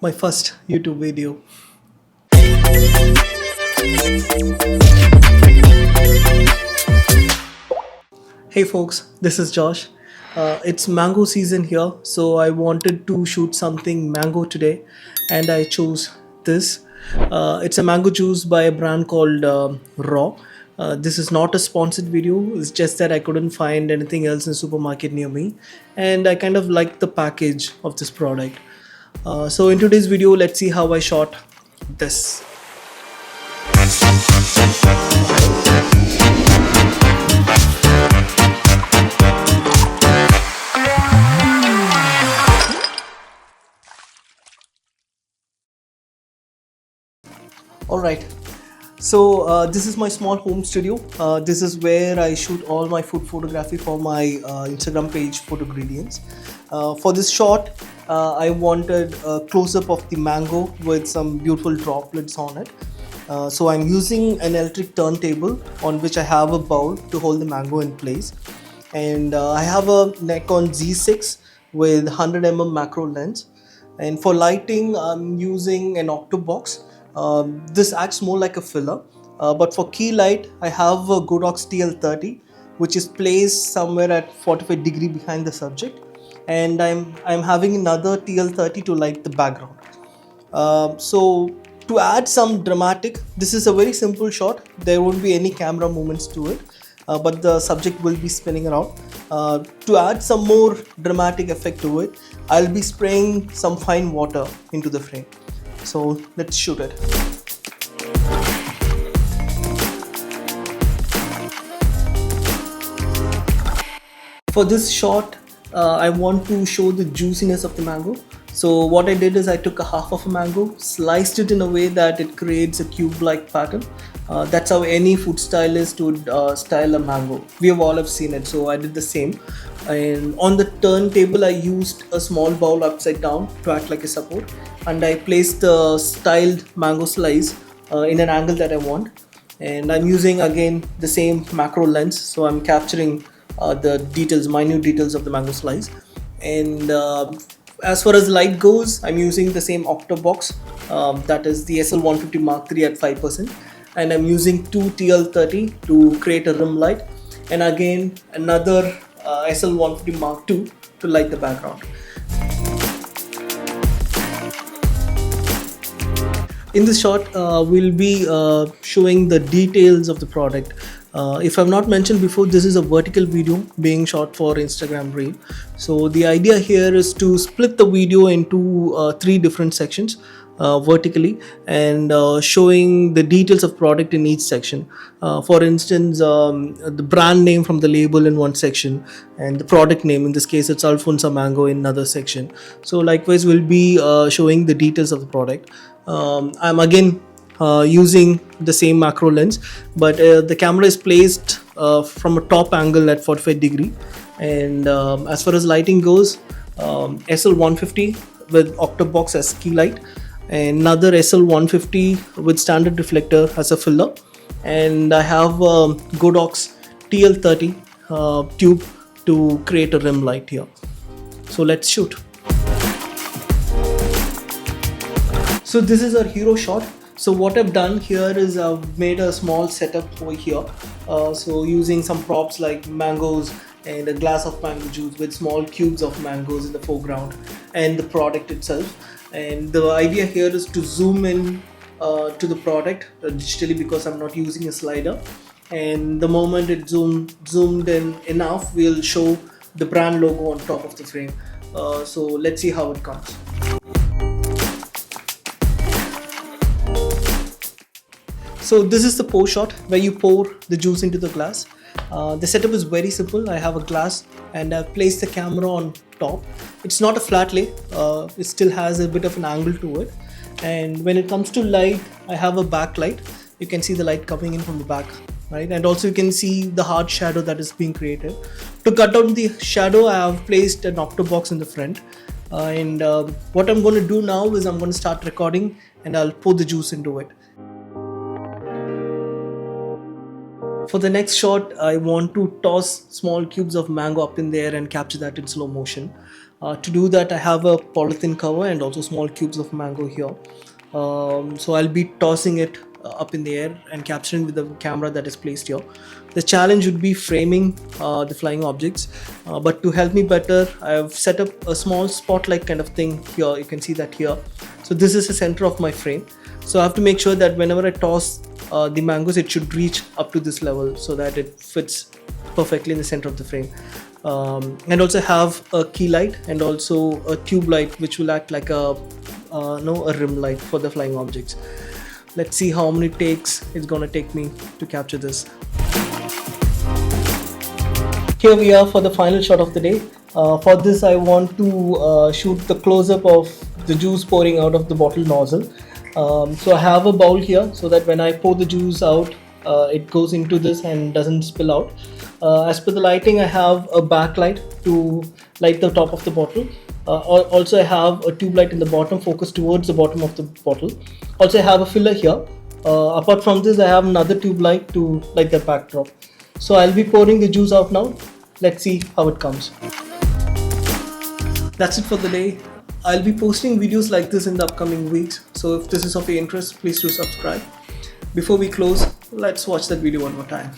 My first YouTube video. Hey folks, this is Josh. It's mango season here, so I wanted to shoot something mango today, and I chose this. It's a mango juice by a brand called Raw. This is not a sponsored video, it's just that I couldn't find anything else in supermarket near me, and I kind of liked the package of this product. So in today's video, let's see how I shot this. Alright, so this is my small home studio. This is where I shoot all my food photography for my Instagram page, Fotogredients. For this shot, I wanted a close-up of the mango with some beautiful droplets on it. So I'm using an electric turntable on which I have a bowl to hold the mango in place. And I have a Nikon Z6 with 100 mm macro lens. And for lighting, I'm using an octobox. This acts more like a filler, but for key light, I have a Godox TL30, which is placed somewhere at 45 degrees behind the subject, and I'm having another TL30 to light the background. So to add some dramatic, this is a very simple shot. There won't be any camera movements to it, but the subject will be spinning around. To add some more dramatic effect to it, I'll be spraying some fine water into the frame. So let's shoot it. For this shot, I want to show the juiciness of the mango. So what I did is I took a half of a mango, sliced it in a way that it creates a cube-like pattern. That's how any food stylist would style a mango. We have all have seen it, so I did the same. And on the turntable, I used a small bowl upside down to act like a support, and I placed the styled mango slice in an angle that I want. And I'm using again the same macro lens, so I'm capturing the details, minute details of the mango slice. And as far as light goes, I'm using the same octobox, that is the SL150 Mark III at 5%, and I'm using two TL30 to create a rim light, and again another SL150 Mark II to light the background. In this shot, we'll be showing the details of the product. If I've not mentioned before, this is a vertical video being shot for Instagram Reel. So the idea here is to split the video into three different sections vertically, and showing the details of product in each section. For instance, the brand name from the label in one section, and the product name, in this case it's Alfonso Mango, in another section. So likewise, we'll be showing the details of the product. I'm again using the same macro lens, but the camera is placed from a top angle at 45 degree. And as far as lighting goes, SL150 with octobox as key light, and another SL150 with standard reflector as a filler, and I have Godox TL30 tube to create a rim light here. So let's shoot. So this is our hero shot. So what I've done here is I've made a small setup over here. So using some props like mangoes and a glass of mango juice with small cubes of mangoes in the foreground, and the product itself. And the idea here is to zoom in to the product digitally, because I'm not using a slider. And the moment it zoomed in enough, we'll show the brand logo on top of the frame. So let's see how it comes. So this is the pour shot where you pour the juice into the glass. The setup is very simple. I have a glass and I've placed the camera on top. It's not a flat lay, it still has a bit of an angle to it. And when it comes to light, I have a backlight. You can see the light coming in from the back, right? And also you can see the hard shadow that is being created. To cut down the shadow, I have placed an octobox in the front. And what I'm going to do now is I'm going to start recording, and I'll pour the juice into it. For the next shot, I want to toss small cubes of mango up in the air and capture that in slow motion. To do that, I have a polythene cover and also small cubes of mango here. So I'll be tossing it up in the air and capturing with the camera that is placed here. The challenge would be framing the flying objects, but to help me better, I have set up a small spotlight kind of thing here. You can see that here. So this is the center of my frame. So I have to make sure that whenever I toss the mangoes, it should reach up to this level so that it fits perfectly in the center of the frame. And also have a key light and also a tube light which will act like a rim light for the flying objects. Let's see how many takes it's gonna take me to capture this. Here we are for the final shot of the day. For this I want to shoot the close-up of the juice pouring out of the bottle nozzle. So I have a bowl here so that when I pour the juice out, it goes into this and doesn't spill out. As per the lighting, I have a backlight to light the top of the bottle. Also I have a tube light in the bottom focused towards the bottom of the bottle. Also I have a filler here. Apart from this, I have another tube light to light the backdrop. So I'll be pouring the juice out now. Let's see how it comes. That's it for the day. I'll be posting videos like this in the upcoming weeks. So if this is of your interest, please do subscribe. Before we close, let's watch that video one more time.